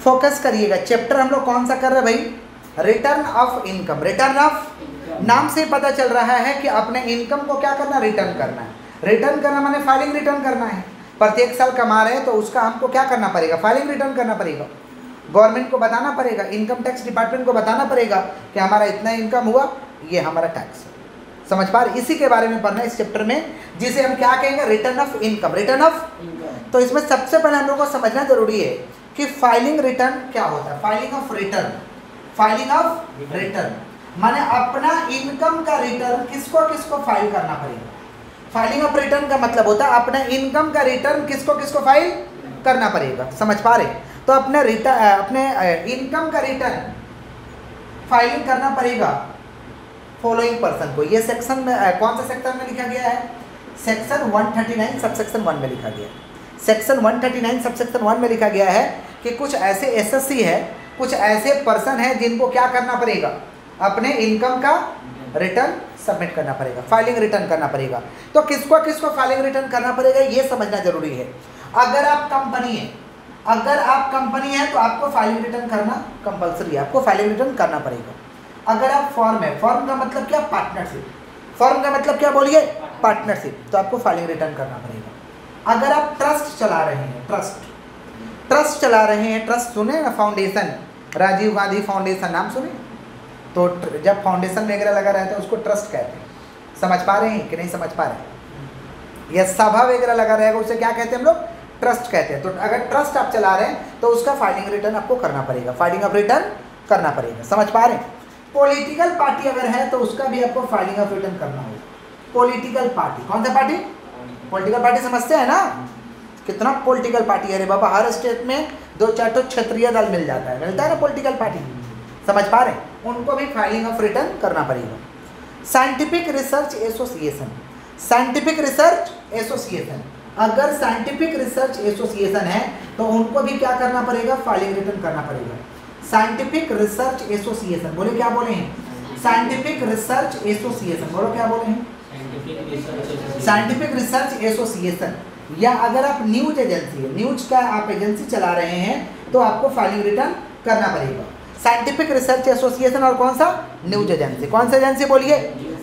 Focus करिएगा। Chapter हम लोग कौन सा कर रहे हैं भाई? Return of income. Return of, नाम से पता चल रहा है कि अपने इनकम को क्या करना, रिटर्न करना है। रिटर्न करना माने फाइलिंग रिटर्न करना है। प्रत्येक साल कमा रहे हैं तो उसका हमको क्या करना पड़ेगा, फाइलिंग रिटर्न करना पड़ेगा। गवर्नमेंट को बताना पड़ेगा, इनकम टैक्स डिपार्टमेंट को बताना पड़ेगा कि हमारा इतना इनकम हुआ, ये हमारा टैक्स है। समझ पा रहे? इसी के बारे में पढ़ना है इस चैप्टर में, जिसे हम क्या कहेंगे, return of income. Return of, तो इसमें सबसे पहले हम लोग को समझना जरूरी है कि फाइलिंग रिटर्न क्या होता है। Filing of return, filing of return माने अपना इनकम का रिटर्न किसको किसको फाइल करना पड़ेगा। फाइलिंग ऑफ रिटर्न का मतलब होता है अपने इनकम का रिटर्न किसको किसको फाइल करना पड़ेगा। समझ पा रहे? तो अपने इनकम का रिटर्न फाइलिंग करना पड़ेगा फॉलोइंग पर्सन को। ये सेक्शन में कौन सा सेक्शन में लिखा गया है? सेक्शन 139 सबसेक्शन 1 में लिखा गया है। सेक्शन 139 सबसेक्शन 1 में लिखा गया है कि कुछ ऐसे एसएससी है, कुछ ऐसे पर्सन है जिनको क्या करना पड़ेगा, अपने इनकम का रिटर्न सबमिट करना पड़ेगा, फाइलिंग रिटर्न करना पड़ेगा। तो किसको किसको फाइलिंग रिटर्न करना पड़ेगा ये समझना जरूरी है। अगर आप कंपनी है, अगर आप कंपनी है तो आपको फाइलिंग रिटर्न करना कंपलसरी है, आपको फाइलिंग रिटर्न करना पड़ेगा। अगर आप फॉर्म है, फॉर्म का मतलब क्या, पार्टनरशिप, फॉर्म का मतलब क्या बोलिए, पार्टनरशिप, तो आपको फाइलिंग रिटर्न करना पड़ेगा। अगर आप ट्रस्ट चला रहे हैं, ट्रस्ट चला रहे हैं, ट्रस्ट सुने ना, फाउंडेशन, राजीव गांधी फाउंडेशन नाम सुने, तो जब फाउंडेशन वगैरह लगा रहता है उसको ट्रस्ट कहते हैं। समझ पा रहे हैं कि नहीं समझ पा रहे हैं? या सभा वगैरह लगा रहेगा उसे क्या कहते हैं हम लोग, ट्रस्ट कहते हैं। तो अगर ट्रस्ट आप चला रहे हैं तो उसका फाइलिंग रिटर्न आपको करना पड़ेगा, फाइलिंग ऑफ रिटर्न करना पड़ेगा। समझ पा रहे हैं? पॉलिटिकल पार्टी अगर है तो उसका भी आपको फाइलिंग ऑफ रिटर्न करना होगा। पॉलिटिकल पार्टी, कौन सा पार्टी, पॉलिटिकल पार्टी समझते हैं ना? कितना पॉलिटिकल पार्टी है रे बाबा, हर स्टेट में 2-4 तो क्षेत्रीय दल मिल जाता है, मिलता है ना पॉलिटिकल पार्टी। समझ पा रहे हैं? उनको भी फाइलिंग ऑफ रिटर्न करना पड़ेगा। Scientific research association, scientific research association, अगर साइंटिफिक रिसर्च एसोसिएशन है तो उनको भी क्या करना पड़ेगा, फाइलिंग रिटर्न करना पड़ेगा। साइंटिफिक रिसर्च एसोसिएशन, बोले क्या बोले हैं, साइंटिफिक रिसर्च एसोसिएशन, बोलो क्या बोले हैं, साइंटिफिक रिसर्च एसोसिएशन। या अगर आप न्यूज एजेंसी है, न्यूज का आप एजेंसी चला रहे हैं तो आपको फाइलिंग रिटर्न करना पड़ेगा। साइंटिफिक रिसर्च एसोसिएशन और कौन सा, न्यूज एजेंसी, कौन सा एजेंसी बोलिए,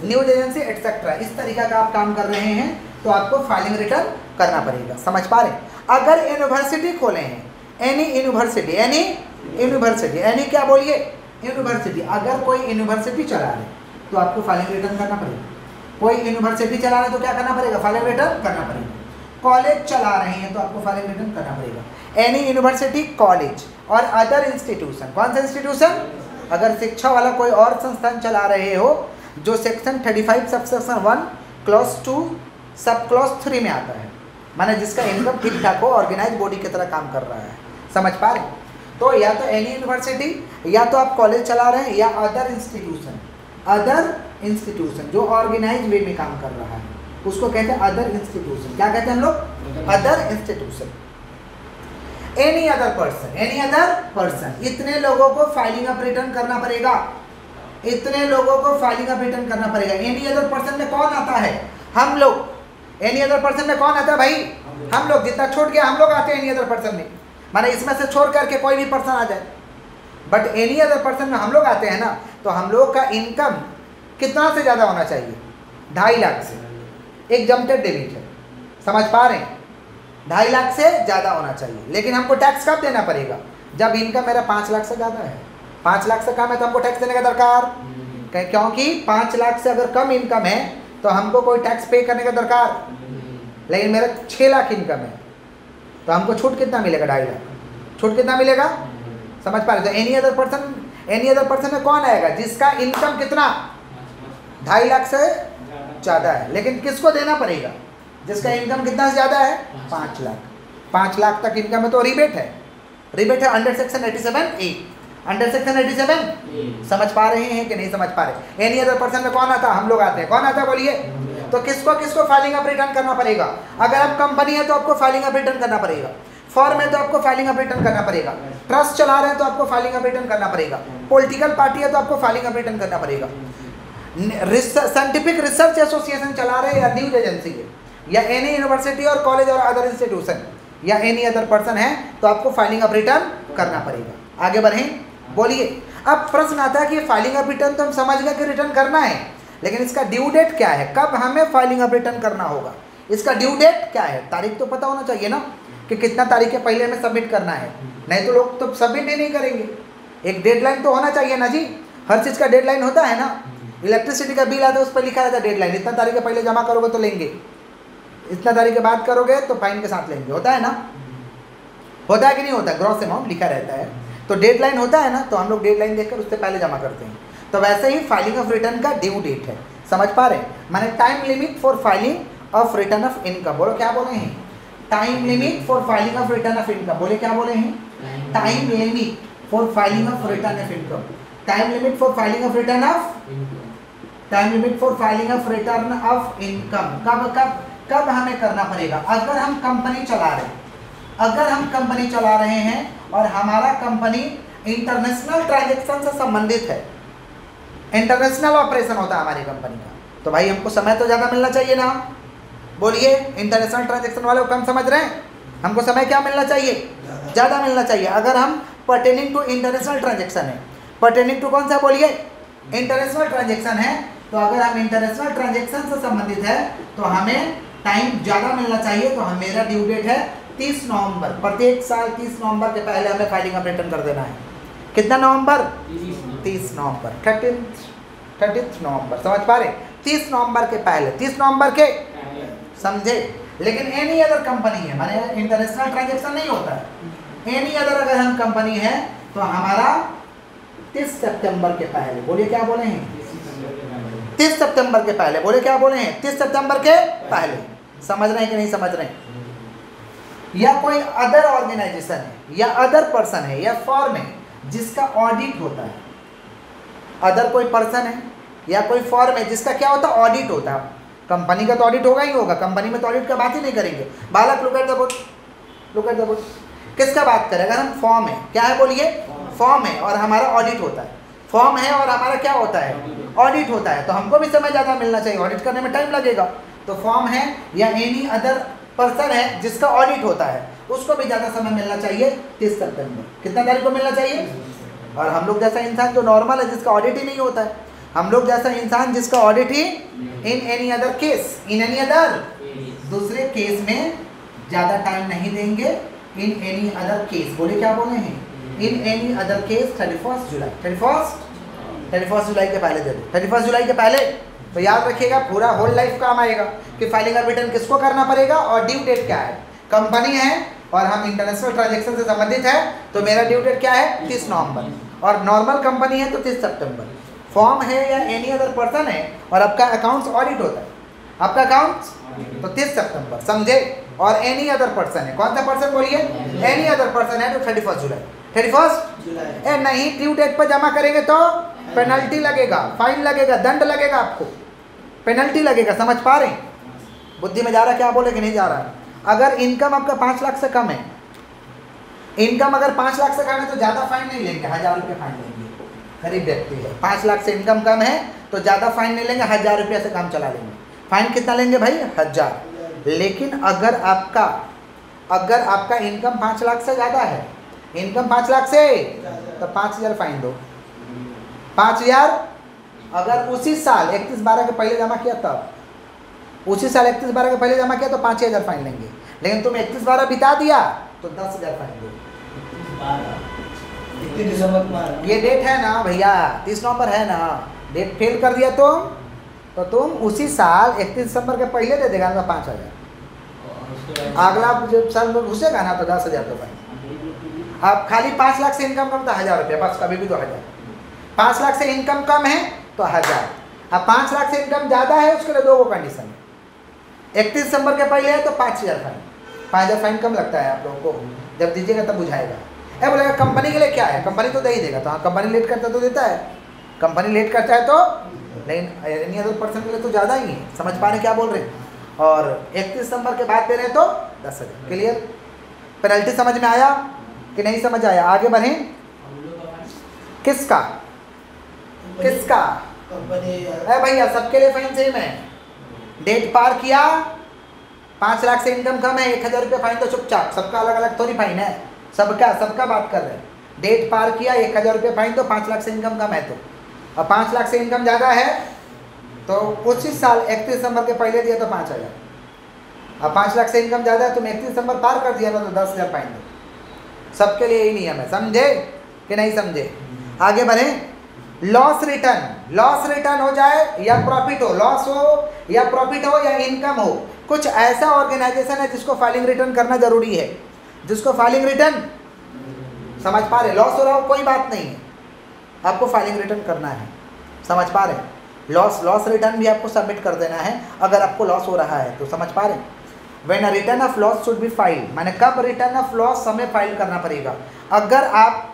न्यूज एजेंसी एक्सेट्रा, इस तरीका का आप काम कर रहे हैं तो आपको फाइलिंग रिटर्न करना पड़ेगा। समझ पा रहे हैं? अगर यूनिवर्सिटी खोले हैं, any university, any university, any क्या बोलिए, यूनिवर्सिटी, अगर कोई यूनिवर्सिटी चला रहे तो आपको फाइलिंग रिटर्न करना पड़ेगा। कोई यूनिवर्सिटी चला रहे तो क्या करना पड़ेगा, फाइलिंग रिटर्न करना पड़ेगा। कॉलेज चला रहे हैं तो आपको फाइलिंग रिटर्न करना पड़ेगा। एनी यूनिवर्सिटी, कॉलेज और अदर इंस्टीट्यूशन, कौन सा इंस्टीट्यूशन, अगर शिक्षा वाला कोई और संस्थान चला रहे हो जो section 35 subsection 1 clause 2 sub clause 3 में आता है, माने जिसका इनकम ठीक ठाक हो, ऑर्गेनाइज बॉडी की तरह काम कर रहा है। समझ पा रहे? तो या तो एनी यूनिवर्सिटी, या तो आप कॉलेज चला रहे हैं, या अदर इंस्टीट्यूशन, अदर इंस्टीट्यूशन जो ऑर्गेनाइज वे में काम कर रहा है उसको कहते हैं अदर इंस्टीट्यूशन। क्या कहते हैं हम लोग, other institution. Any other person, any other person, इतने लोगों को फाइलिंग ऑफ रिटर्न करना पड़ेगा, इतने लोगों को फाइलिंग ऑफ रिटर्न करना पड़ेगा। एनी अदर पर्सन में कौन आता है, हम लोग। एनी अदर पर्सन में कौन आता है भाई, हम लोग। जितना छूट गया हम लोग आते हैं एनी अदर पर्सन में, माने इसमें से छोड़ करके कोई भी पर्सन आ जाए, बट एनी अदर पर्सन में हम लोग आते हैं ना, तो हम लोग का इनकम कितना से ज़्यादा होना चाहिए, 2.5 लाख से, एक जमटेड डेबिट है। समझ पा रहे हैं? 2.5 लाख से ज़्यादा होना चाहिए। लेकिन हमको टैक्स कब देना पड़ेगा, जब इनकम मेरा 5 लाख से ज़्यादा है। 5 लाख से कम है तो हमको टैक्स देने का दरकार, क्योंकि 5 लाख से अगर कम इनकम है तो हमको कोई टैक्स पे करने का दरकार। लेकिन मेरा 6 लाख इनकम है तो हमको छूट कितना मिलेगा, 2.5 लाख, छूट कितना मिलेगा। समझ पा रहे? तो any other person, any other person में कौन आएगा, जिसका इनकम कितना 2.5 लाख से ज़्यादा है। लेकिन किसको देना पड़ेगा, जिसका इनकम कितना से ज़्यादा है, 5 लाख। 5 लाख तक इनकम है तो रिबेट है, रिबेट है under section 87A, under section 87। समझ पा रहे हैं कि नहीं समझ पा रहे? एनी अदर पर्सन में कौन आता है, हम लोग आते हैं। कौन आता है बोलिए? तो किसको किसको फाइलिंग ऑफ रिटर्न करना पड़ेगा। अगर आप कंपनी है तो आपको फाइलिंग ऑफ रिटर्न करना पड़ेगा, फॉर्म है तो आपको फाइलिंग ऑफ रिटर्न करना पड़ेगा, ट्रस्ट चला रहे हैं तो आपको फाइलिंग ऑफ रिटर्न करना पड़ेगा, पॉलिटिकल पार्टी है तो आपको फाइलिंग ऑफ रिटर्न करना पड़ेगा, साइंटिफिक रिसर्च एसोसिएशन चला रहे हैं या न्यूज एजेंसी है, या एनी यूनिवर्सिटी और कॉलेज और अदर इंस्टीट्यूशन, या एनी अदर पर्सन है तो आपको फाइलिंग ऑफ रिटर्न करना पड़ेगा। आगे बढ़ें, बोलिए। अब प्रश्न आता है कि फाइलिंग ऑफ रिटर्न तो हम समझ गए कि रिटर्न करना है, लेकिन इसका ड्यू डेट क्या है, कब हमें फाइलिंग ऑफ रिटर्न करना होगा, इसका ड्यू डेट क्या है, तारीख तो पता होना चाहिए ना कि कितना तारीख के पहले हमें सबमिट करना है, नहीं तो लोग तो सबमिट ही नहीं करेंगे। एक डेडलाइन तो होना चाहिए ना जी, हर चीज़ का डेडलाइन होता है ना। इलेक्ट्रिसिटी का बिल आता है उस पर लिखा रहता है डेडलाइन, इतना तारीख के पहले जमा करोगे तो लेंगे, इतना तारीख के बाद करोगे तो फाइन के साथ लेंगे, होता है ना, होता है कि नहीं होता, ग्रॉस अमाउंट लिखा रहता है, तो डेडलाइन होता है ना, तो हम लोग डेडलाइन देखकर उससे पहले जमा करते हैं। तो वैसे ही फाइलिंग ऑफ रिटर्न का ड्यू डेट है, समझ पा रहे हैं, माने time limit for filing of return of income. बोलो क्या बोले हैं, time limit for filing of return of income. बोले क्या बोले हैं, time limit for filing of return of income. Time limit for filing of return of, time limit for filing of return of income. कब कब कब हमें करना पड़ेगा, अगर हम कंपनी चला रहे हैं, अगर हम कंपनी चला रहे हैं और हमारा कंपनी इंटरनेशनल ट्रांजैक्शन से संबंधित है, इंटरनेशनल ऑपरेशन होता है हमारी कंपनी का, तो भाई हमको समय तो ज़्यादा मिलना चाहिए ना। बोलिए, इंटरनेशनल ट्रांजैक्शन वाले को कम समझ रहे हैं, हमको समय क्या मिलना चाहिए, ज़्यादा मिलना चाहिए। अगर हम पर्टेनिंग टू इंटरनेशनल ट्रांजैक्शन है, पर्टेनिंग टू कौन सा बोलिए, इंटरनेशनल ट्रांजैक्शन है, तो अगर हम इंटरनेशनल ट्रांजैक्शन से संबंधित है तो हमें टाइम ज़्यादा मिलना चाहिए। तो हम, मेरा ड्यू डेट है 30 नवंबर, प्रत्येक साल 30 नवंबर के पहले हमें फाइलिंग ऑफ रिटर्न कर देना है। कितना नवंबर, 30 नवंबर, 30 नवंबर, समझ पा रहे, 30 नवंबर के पहले, 30 नवंबर के, समझे। लेकिन एनी अदर कंपनी है, माने इंटरनेशनल ट्रांजैक्शन नहीं होता है, एनी अदर अगर हम कंपनी है तो हमारा 30 सितंबर के पहले, बोलिए क्या बोले हैं, 30 सितंबर के पहले, बोले क्या बोले हैं, 30 सितंबर के पहले। समझ रहे हैं कि नहीं समझ रहे हैं। या कोई अदर ऑर्गेनाइजेशन है या अदर पर्सन है या फॉर्म है जिसका ऑडिट होता है, अदर कोई पर्सन है या कोई फॉर्म है जिसका क्या होता है, ऑडिट होता है। कंपनी का तो ऑडिट होगा ही होगा, कंपनी में तो ऑडिट का बात ही नहीं करेंगे। बालक look at the book, look at the book, किसका बात करें, अगर हम फॉर्म है, क्या है बोलिए, फॉर्म है और हमारा ऑडिट होता है, फॉर्म है और हमारा क्या होता है, ऑडिट होता है, तो हमको भी समय ज़्यादा मिलना चाहिए, ऑडिट करने में टाइम लगेगा। तो फॉर्म है या एनी अदर पर्सन है जिसका ऑडिट होता है, उसको भी ज़्यादा समय मिलना चाहिए 30 सितंबर। कितना तारीख को मिलना चाहिए। और हम लोग जैसा इंसान जो नॉर्मल है, जिसका ऑडिट ही नहीं होता है, हम लोग जैसा इंसान जिसका audit he in any other case, in any other, दूसरे केस में ज़्यादा टाइम नहीं देंगे। इन एनी अदर केस, बोले क्या बोले हैं, इन एनी अदर केस 31 जुलाई, 31 जुलाई के पहले दे दो, 31 जुलाई के पहले। तो याद रखिएगा, पूरा होल लाइफ काम आएगा कि फाइलिंग ऑफ रिटर्न किसको करना पड़ेगा और ड्यू डेट क्या है। कंपनी है और हम इंटरनेशनल ट्रांजैक्शन से संबंधित है, तो मेरा ड्यू डेट क्या है, 30 नवंबर, और नॉर्मल कंपनी है तो 30 सितंबर। फॉर्म है या एनी अदर पर्सन है और आपका अकाउंट्स ऑडिट होता है, आपका अकाउंट्स, तो 30 सितंबर, समझे। और एनी अदर पर्सन है, कौन सा पर्सन बोलिए, एनी अदर पर्सन है तो 31 जुलाई, 31 जुलाई। नहीं ड्यू डेट पर जमा करेंगे तो पेनल्टी लगेगा, फाइन लगेगा, दंड लगेगा, आपको पेनल्टी लगेगा। समझ पा रहे हैं, बुद्धि में जा रहा है, क्या बोले कि नहीं जा रहा है। अगर इनकम आपका 5 लाख से कम है, इनकम अगर 5 लाख से कम है तो ज़्यादा फाइन नहीं लेंगे, 1000 रुपये फाइन लेंगे। गरीब व्यक्ति है, 5 लाख से इनकम कम है तो ज़्यादा फाइन नहीं लेंगे, 1000 रुपये से काम चला लेंगे। फाइन कितना लेंगे भाई, 1000। लेकिन अगर आपका इनकम 5 लाख से ज़्यादा है, इनकम 5 लाख से, तो 5000 फाइन दो, 5000। अगर उसी साल 31/12 के पहले जमा किया तब, उसी साल 31/12 के पहले जमा किया तो 5000 फाइन लेंगे। लेकिन तुम 31/12 बिता दिया तो 10,000 फाइन दो। ये डेट है ना भैया, 30 नवंबर है ना, डेट फेल कर दिया तो तुम उसी साल 31 दिसंबर के पहले दे देगा ना 5000, अगला जब साल में घुसेगा ना तो 10,000 तो फाइन। अब खाली 5 लाख से इनकम कम तो 1000 रुपये बस, कभी भी तो 1000। 5 लाख से इनकम कम है तो 1000। अब 5 लाख से इनकम ज़्यादा है, उसके लिए 2 कंडीशन है। 31 दिसंबर के पहले है तो 5000 फाइन, 5000 फाइन कम लगता है आप लोगों को, जब दीजिएगा तब बुझाएगा। है बोलेगा कंपनी के लिए क्या है, कंपनी तो दे ही देगा, तो हाँ कंपनी लेट करता तो देता है, कंपनी लेट करता है तो, लेकिन एनी अदर पर्सन के लिए तो ज़्यादा ही है। समझ पा रहे क्या बोल रहे हैं। और 31 दिसंबर के बाद दे रहे हैं तो 10,000। क्लियर, पेनल्टी समझ में आया कि नहीं समझ आया। आगे बढ़ें, किसका किसका है भैया, सबके लिए फाइन सेम है। डेट पार किया, 5 लाख से इनकम कम है, 1000 रुपये फाइन, तो चुपचाप, सबका अलग अलग थोड़ी फाइन है, सबका बात कर रहे हैं। डेट पार किया 1000 रुपये फाइन, तो 5 लाख से इनकम कम है तो, और 5 लाख से इनकम ज़्यादा है तो उसी साल 31 दिसंबर के पहले दिया तो 5000, अब 5 लाख से इनकम ज़्यादा है, तुम 31 दिसंबर पार कर दिया ना तो 10,000 फाइन दो। सबके लिए यही नियम है, समझे कि नहीं समझे? आगे बढ़े। लॉस रिटर्न हो जाए या प्रॉफिट हो, लॉस हो या प्रॉफिट हो या इनकम हो, कुछ ऐसा ऑर्गेनाइजेशन है जिसको फाइलिंग रिटर्न करना जरूरी है, जिसको फाइलिंग रिटर्न, समझ पा रहे? लॉस हो रहा हो कोई बात नहीं है, आपको फाइलिंग रिटर्न करना है, समझ पा रहे? लॉस रिटर्न भी आपको सबमिट कर देना है अगर आपको लॉस हो रहा है तो, समझ पा रहे? When a return of loss should be filed, माने कब रिटर्न ऑफ लॉस हमें फाइल करना पड़ेगा? अगर आप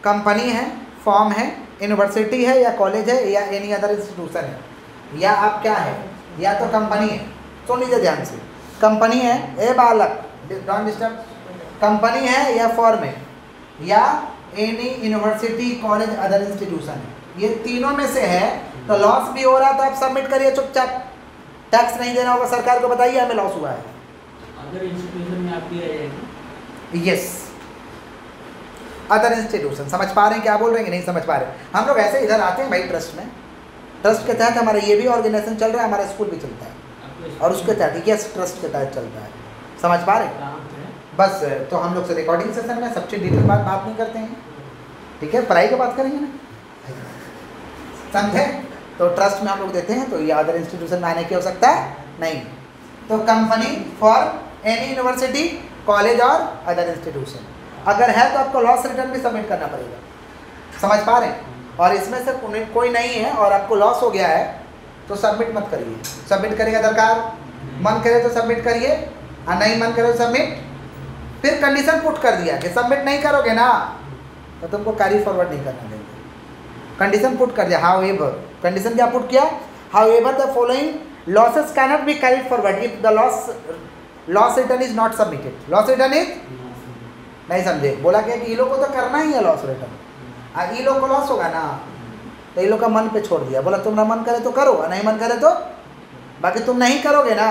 कंपनी है, फॉर्म है, यूनिवर्सिटी है या कॉलेज है या एनी अदर इंस्टीट्यूशन है, या आप क्या है, या तो कंपनी है, सुन लीजिए ध्यान से, कंपनी है, ए बालक डोंट डिस्टर्ब, कंपनी है या फॉर्म है या any university college other institution है, ये तीनों में से है तो लॉस भी हो रहा तो आप सबमिट करिए चुपचाप, टैक्स नहीं देना होगा सरकार को, बताइए हमें लॉस हुआ है। अदर इंस्टीट्यूशन में आपकी रहेगी, यस अदर इंस्टीट्यूशन, समझ पा रहे हैं क्या बोल रहे हैं कि नहीं समझ पा रहे? हम लोग ऐसे इधर आते हैं भाई ट्रस्ट में, ट्रस्ट के तहत हमारा ये भी ऑर्गेनाइजेशन चल रहा है, हमारा स्कूल भी चलता है और उसके तहत यस ट्रस्ट के तहत चलता है, समझ पा रहे? बस तो हम लोग से रिकॉर्डिंग सेशन में सब चीज़ डिटेल बात नहीं करते हैं, ठीक है? पढ़ाई की बात करेंगे ना, समझे? तो ट्रस्ट में हम लोग देते हैं तो ये अदर इंस्टीट्यूशन में आने की आवश्यकता नहीं। तो company, form, any university, college और अदर इंस्टीट्यूशन, अगर है तो आपको लॉस रिटर्न भी सबमिट करना पड़ेगा, समझ पा रहे हैं? और इसमें से कोई नहीं है और आपको लॉस हो गया है तो सबमिट मत करिए, सबमिट करेगा दरकार, मन करे तो सबमिट करिए और नहीं मन करे तो सबमिट, फिर कंडीशन पुट कर दिया कि सबमिट नहीं करोगे ना तो तुमको कैरी फॉरवर्ड नहीं करना देंगे, कंडीशन पुट कर दिया। हाउ एवर, कंडीशन क्या पुट किया? How ever the following losses cannot be carried forward if the loss return is not submitted, loss return is नहीं समझे? बोला क्या कि ये लोग को तो करना ही है लॉस रिटर्न, और ये लोग को लॉस होगा ना तो ये लोग का मन पे छोड़ दिया, बोला तुम्हारा मन करे तो करो और नहीं मन करे तो, बाकी तुम नहीं करोगे ना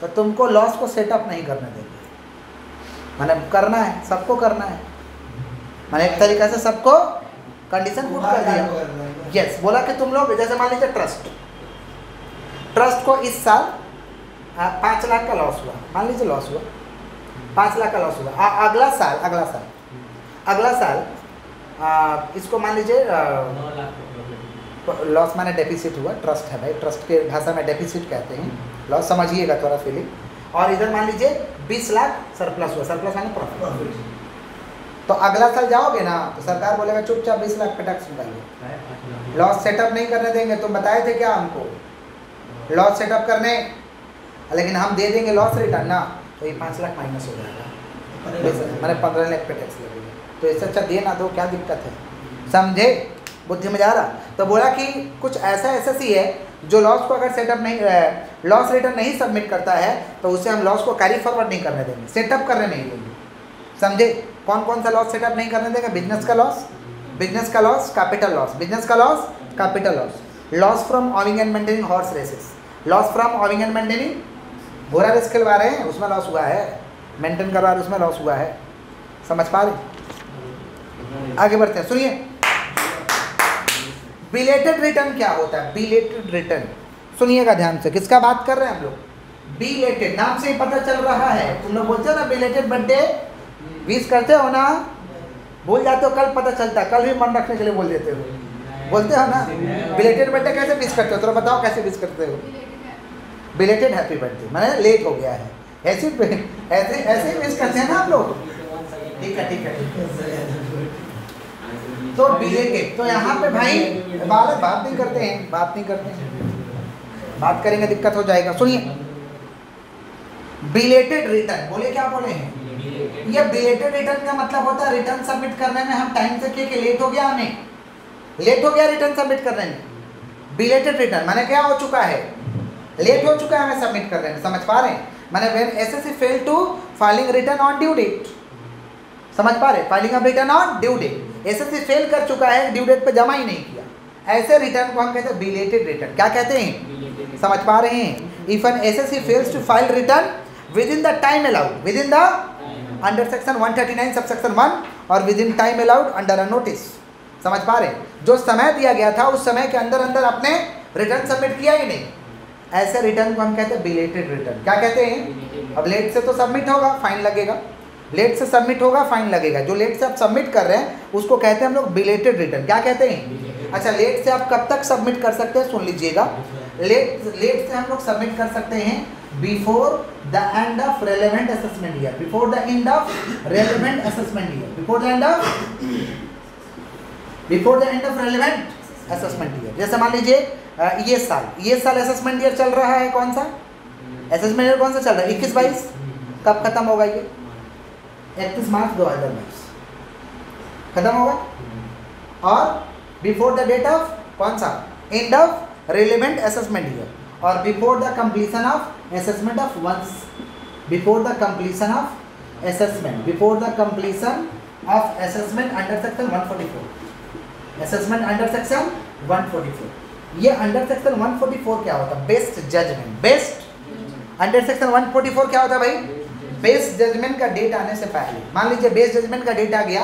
तो तुमको लॉस को सेटअप नहीं करने देंगे, मैंने करना है, सबको करना है, मैंने एक तरीक़े से सबको कंडीशन पुट कर दिया। यस, बोला कि तुम लोग जैसे मान लीजिए ट्रस्ट को इस साल 5 लाख का लॉस हुआ, मान लीजिए लॉस हुआ 5 लाख का लॉस हुआ, अगला साल इसको मान लीजिए लॉस माने डेफिसिट हुआ, ट्रस्ट है भाई, ट्रस्ट के भाषा में डेफिसिट कहते हैं, लॉस समझिएगा थोड़ा फीलिंग, और इधर मान लीजिए 20 लाख सरप्लस हुआ, सरप्लस माने प्रॉफिट, तो अगला साल जाओगे ना तो सरकार बोलेगा चुपचाप 20 लाख पे टैक्स निकालिए, लॉस सेटअप नहीं करने देंगे, तुम बताए थे क्या हमको लॉस सेटअप करने, लेकिन हम दे देंगे लॉस रिटर्न ना तो ये 5 लाख माइनस हो जाएगा, मैंने 15 लाख पे टैक्स लगेगा, तो इससे अच्छा दे ना दो, क्या दिक्कत है, समझे? बुद्धि में जा रहा? तो बोला कि कुछ ऐसा एसएससी है जो लॉस को अगर सेटअप नहीं, लॉस रिटर्न नहीं सबमिट करता है तो उसे हम लॉस को कैरी फॉरवर्ड नहीं करने देंगे, सेटअप करने नहीं देंगे, समझे? कौन कौन सा लॉस सेटअप नहीं करने देंगे? बिजनेस का लॉस, कैपिटल लॉस, बिजनेस का loss, capital loss, loss from owning and maintaining horse races, loss from owning and maintaining, घोड़ा रेस खिलवा रहे हैं उसमें लॉस हुआ है, मेंटेन करवा रहे उसमें लॉस हुआ है, समझ पा रहे? आगे बढ़ते हैं, सुनिए बिलेटेड रिटर्न क्या होता है? बिलेटेड रिटर्न सुनिएगा ध्यान से, किसका बात कर रहे हैं हम लोग? बिलेटेड, नाम से ही पता चल रहा है, तुम लोग बोलते हो ना बिलेटेड बर्थडे विश करते हो ना, भूल जाते हो, कल पता चलता, कल भी मन रखने के लिए बोल देते हो, बोलते हो ना बिलेटेड बर्थडे कैसे विश करते हो, तो बताओ कैसे विश करते हो? बिलेटेड हैप्पी बर्थडे माने लेट हो गया है, ऐसे ही विश करते हैं ना आप लोग, ठीक है। तो बिलेटेड, तो यहाँ पे भाई बात नहीं करते हैं, बात करेंगे दिक्कत हो जाएगा। सुनिए बिलेटेड रिटर्न, बोले क्या बोले हैं? ये बिलेटेड रिटर्न का मतलब होता है रिटर्न सबमिट करने में हम टाइम से किए, लेट हो गया, हमें लेट हो गया रिटर्न सबमिट करने में, बिलेटेड रिटर्न माने क्या हो चुका है, लेट हो चुका है हमें सबमिट करने में, समझ पा रहे हैं? माने when SSC fail to filing return on due date, समझ पा रहे? Filing of return on due date, SSC fail कर चुका है, ड्यू डेट पे जमा ही नहीं किया, ऐसे रिटर्न को हम कहते हैं बिलेटेड रिटर्न। क्या कहते हैं, समझ पा रहे हैं? If an SSC fails to file return within the time allowed, within the under section 139 sub section 1 और within time allowed under a notice. समझ पा रहे? जो समय दिया गया था उस समय के अंदर अंदर आपने रिटर्न सबमिट किया ही नहीं, ऐसे रिटर्न को हम कहते हैं बिलेटेड रिटर्न। क्या कहते हैं? अब लेट से तो सबमिट होगा, फाइन लगेगा, लेट से सबमिट होगा, फाइन लगेगा। जो लेट से आप सबमिट कर रहे हैं उसको कहते हैं हम लोग बिलेटेड रिटर्न। क्या कहते हैं? अच्छा, लेट से आप कब तक सबमिट कर सकते हैं सुन लीजिएगा। लेट से हम लोग सबमिट कर सकते हैं before the end of relevant assessment year, before the end of relevant assessment year, before the end of relevant assessment year. जैसे मान लीजिए ये साल असेसमेंट ईयर चल रहा है। कौन सा असेसमेंट ईयर कौन सा चल रहा है? 21-22। कब खत्म होगा ये? 31 मार्च 2022 खत्म होगा। और बिफोर द डेट ऑफ कौन सा? End of relevant assessment year और before the completion of assessment of once, before the completion of assessment, before the completion of assessment under section 144, assessment under section 144। ये under section 144 क्या होता है? Best judgement. Best under section 144 क्या होता है भाई? Best judgement का date आने से पहले। मान लीजिए बेस्ट जजमेंट का डेट आ गया,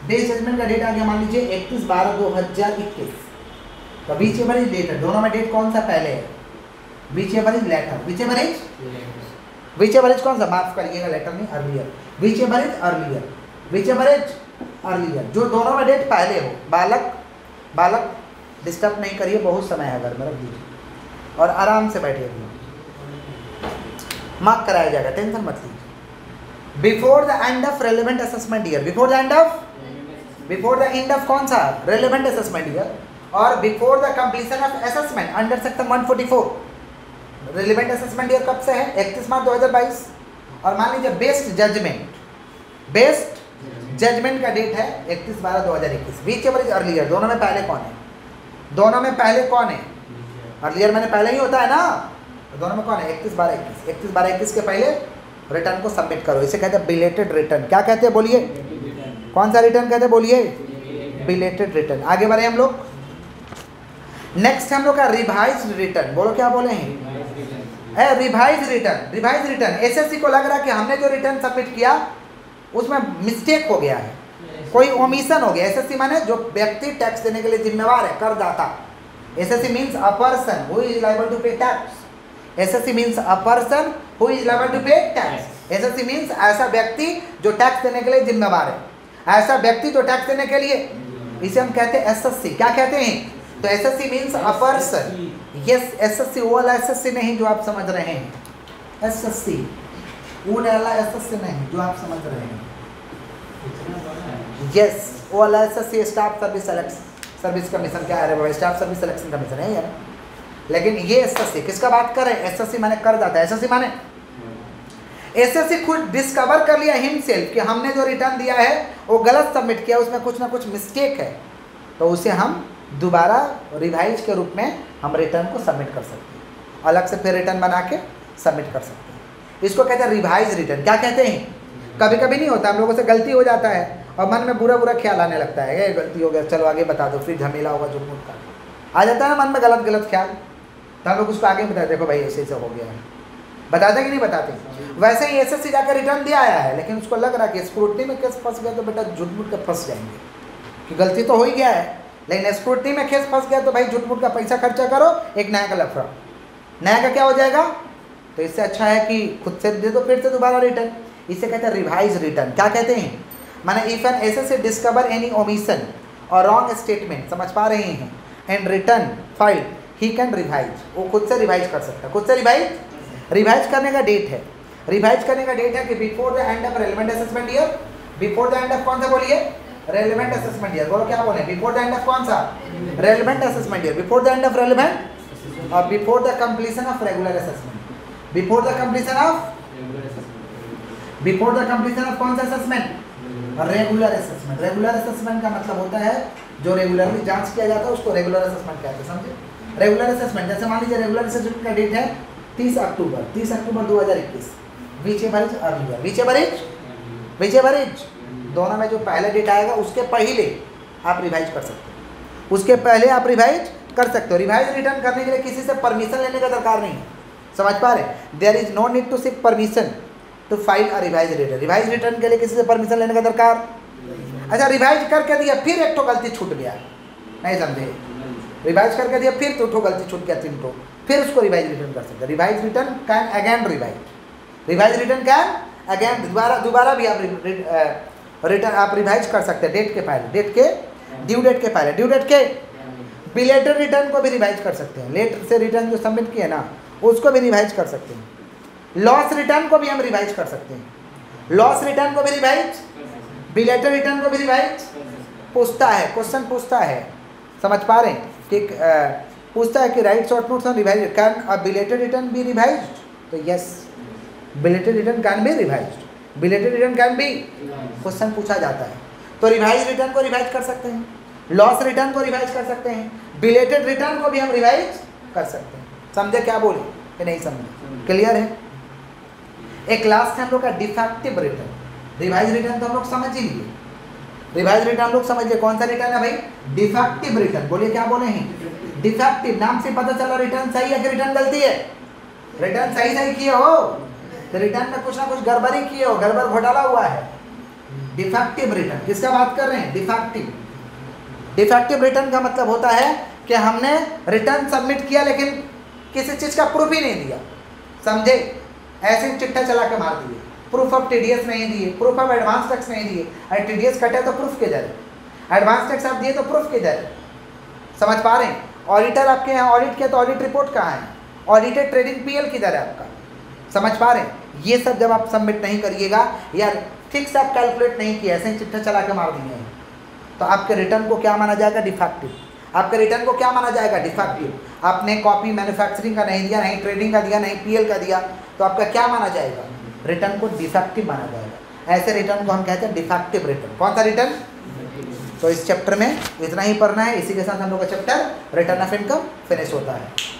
बेस्ट जजमेंट का डेट आ गया मान लीजिए 31/12/2021, तो बीच एवरेज डेट है। दोनों में डेट कौन सा पहले है? बीच एवरेज लेटर, बीच एवरेज कौन सा? माफ करिएगा, लेटर नहीं, अर्लियर। बीच एवरेज अर्लियर, बीच एवरेज अर्लियर, जो दोनों में डेट पहले हो। बालक डिस्टर्ब नहीं करिए, बहुत समय है घर में, रख दीजिए और आराम से बैठिए, मार्क कराया जाएगा, टेंशन मत लीजिए। Before the end of relevant assessment year, before the end of कौन सा? रेलेवेंट असेसमेंट ईयर और before the completion of assessment under section 144। Relevant assessment year कब से है? 31 मार्च 2022। और मान लीजिए बेस्ट जजमेंट का डेट है 31/12/2021। बीच एवरेज अर्लियर, दोनों में पहले कौन है? दोनों में पहले कौन है? अर्लियर मैंने पहले ही होता है ना, तो दोनों में कौन है? 31/12/21। 31/12/21 के पहले रिटर्न को सबमिट करो, इसे कहते हैं बिलेटेड रिटर्न। क्या कहते हैं बोलिए? कौन सा रिटर्न कहते हैं बोलिए? Belated return. आगे बढ़े हम लोग। नेक्स्ट हम लोग का रिवाइज्ड रिटर्न। बोलो क्या बोले हैं? Revised return. एसएससी को लग रहा है कि हमने जो रिटर्न सबमिट किया उसमें मिस्टेक हो गया है, कोई ओमिशन हो गया। एसएससी माने जो व्यक्ति टैक्स देने के लिए जिम्मेवार है, करदाता। SSC means a person who is liable to pay tax. SSC means a person who is liable to pay tax. SSC means ऐसा व्यक्ति जो टैक्स देने के लिए जिम्मेवार है, ऐसा व्यक्ति जो टैक्स देने के लिए, इसे हम कहते हैं एसएससी। क्या कहते हैं? तो SSC means a person. Yes, SSC वो वाला एसएससी नहीं जो आप समझ रहे हैं, एसएससी वो वाला एसएससी नहीं जो आप समझ रहे हैं। यस, वो वाला एसएससी स्टाफ सर्विस कमीशन। क्या है रे? स्टाफ सर्विस सिलेक्शन कमीशन है यार। लेकिन ये एसएससी किसका बात कर रहे हैं? एसएससी माने करदाता। एसएससी माने एसएससी खुद डिस्कवर कर लिया हिमसेल्फ कि हमने जो रिटर्न दिया है वो गलत सबमिट किया, उसमें कुछ ना कुछ मिस्टेक है, तो उसे हम दोबारा रिवाइज के रूप में हम रिटर्न को सबमिट कर सकते हैं, अलग से फिर रिटर्न बना के सबमिट कर सकते हैं। इसको कहते हैं रिवाइज रिटर्न। क्या कहते हैं? कभी कभी नहीं होता, हम लोगों से गलती हो जाता है और मन में बुरा ख्याल आने लगता है, ये गलती हो गया, चलो आगे बता दो, फिर झमेला होगा, झुटमुट का आ जाता है ना मन में गलत ख्याल, तो हम लोग उसको आगे बता, देखो भाई ऐसे हो गया है, बताते कि नहीं बताते? वैसे ही एसएससी जाकर रिटर्न दिया आया है, लेकिन उसको लग रहा है कि स्क्रूटनी में केस फंस गया तो बेटा झुटमुट का फंस जाएंगे, कि गलती तो हो ही गया है, लेकिन स्क्रूटनी में केस फंस गया तो भाई झुटमुट का पैसा खर्चा करो, एक नया का लफड़ा, नया का क्या हो जाएगा? तो इससे अच्छा है कि खुद से दे दो फिर से दोबारा रिटर्न। इसे कहते हैं रिवाइज रिटर्न। क्या कहते हैं? माने if an SSC discover any omission और रॉन्ग स्टेटमेंट, समझ पा रहे हैं, and return file he can revise, वो खुद से रिवाइज कर सकता है। खुद से रिवाइज करने का डेट है, रिवाइज करने का डेट है कि before the end of relevant assessment year, before the end of कौन सा बोलिए? Relevant assessment year. बोलो क्या बोले? बिफोर द एंड ऑफ कौन सा? Relevant assessment year, before the end of relevant और before the completion of regular assessment, before the completion of कौन सा assessment? Regular assessment. Regular assessment का मतलब होता है जो रेगुलरली जांच किया जाता है उसको रेगुलर असेसमेंट कहते हैं, समझे? रेगुलर असेसमेंट, जैसे मान लीजिए रेगुलर असेसमेंट का डेट है 30 अक्टूबर 2021, विच एवरेज अर्लियर, विच एवरेज दोनों में जो पहला डेट आएगा उसके पहले आप रिवाइज कर सकते हो, उसके पहले आप रिवाइज कर सकते हो। रिवाइज रिटर्न करने के लिए किसी से परमिशन लेने का दरकार नहीं है, समझ पा रहे? There is no need to seek permission to file a revise return. Revise return के लिए किसी से परमिशन लेने का दरकार। अच्छा रिवाइज करके दिया फिर एक तो गलती छूट गया, नहीं समझे, रिवाइज करके दिया फिर तो गलती छूट गया 3 फिर उसको रिवाइज रिटर्न कर सकते हैं। Revise return can again revise return can again दोबारा भी आप रिटर्न आप रिवाइज कर सकते हैं डेट के पहले, डेट के ड्यू डेट के पहले, ड्यू डेट के बिलेटेड रिटर्न को भी रिवाइज कर सकते हैं। लेट से रिटर्न जो सबमिट किए ना उसको भी रिवाइज कर सकते हैं। लॉस रिटर्न को भी हम रिवाइज कर सकते हैं, लॉस रिटर्न को भी रिवाइज, बिलेटेड रिटर्न को भी रिवाइज पूछता है, क्वेश्चन पूछता है, समझ पा रहे हैं कि पूछता है कि write short notes on revise can a belated return be revise, तो yes belated return can be revise, belated return can be, question पूछा जाता है तो रिवाइज रिटर्न को रिवाइज कर सकते हैं, लॉस रिटर्न को रिवाइज कर सकते हैं, बिलेटेड रिटर्न को भी हम रिवाइज कर सकते हैं। समझे क्या बोले कि नहीं समझे, क्लियर है। एक लास्ट है हम लोग का डिफेक्टिव रिटर्न। रिवाइज रिटर्न तो हम लोग समझ ही लिए, रिवाइज रिटर्न हम लोग समझ लिए, कौन सा रिटर्न है भाई, डिफेक्टिव रिटर्न। बोलिए क्या बोले हैं, डिफेक्टिव, नाम से पता चला रिटर्न सही है कि रिटर्न गलती है, रिटर्न सही किए हो तो रिटर्न में कुछ ना कुछ गड़बड़ी किए हो, गड़बड़ घोटाला हुआ है। डिफेक्टिव रिटर्न किसका बात कर रहे हैं, डिफेक्टिव। डिफेक्टिव रिटर्न का मतलब होता है कि हमने रिटर्न सबमिट किया लेकिन किसी चीज़ का प्रूफ ही नहीं दिया, समझे, ऐसे चिट्ठा चला के मार दिए, प्रूफ ऑफ टीडीएस नहीं दिए, प्रूफ ऑफ एडवांस टैक्स नहीं दिए, अरे टीडीएस कटे तो प्रूफ के जरिए, एडवांस टैक्स आप दिए तो प्रूफ के जरिए, समझ पा रहे हैं। ऑडिटर आपके यहाँ ऑडिट किया तो ऑडिट रिपोर्ट कहाँ है, ऑडिटेड ट्रेडिंग पीएल किधर है आपका, समझ पा रहे हैं। ये सब जब आप सबमिट नहीं करिएगा या ठीक से आप कैलकुलेट नहीं किया, ऐसे ही चिट्ठा चला के मार दिए हैं, तो आपके रिटर्न को क्या माना जाएगा, डिफेक्टिव। आपके रिटर्न को क्या माना जाएगा, डिफेक्टिव। आपने कॉपी मैन्युफैक्चरिंग का नहीं दिया, नहीं ट्रेडिंग का दिया, नहीं पीएल का दिया, तो आपका क्या माना जाएगा, रिटर्न को डिफेक्टिव माना जाएगा। ऐसे रिटर्न को हम कहते हैं डिफेक्टिव रिटर्न। कौन सा रिटर्न, तो इस चैप्टर में इतना ही पढ़ना है। इसी के साथ हम लोग का chapter return of income finish होता है।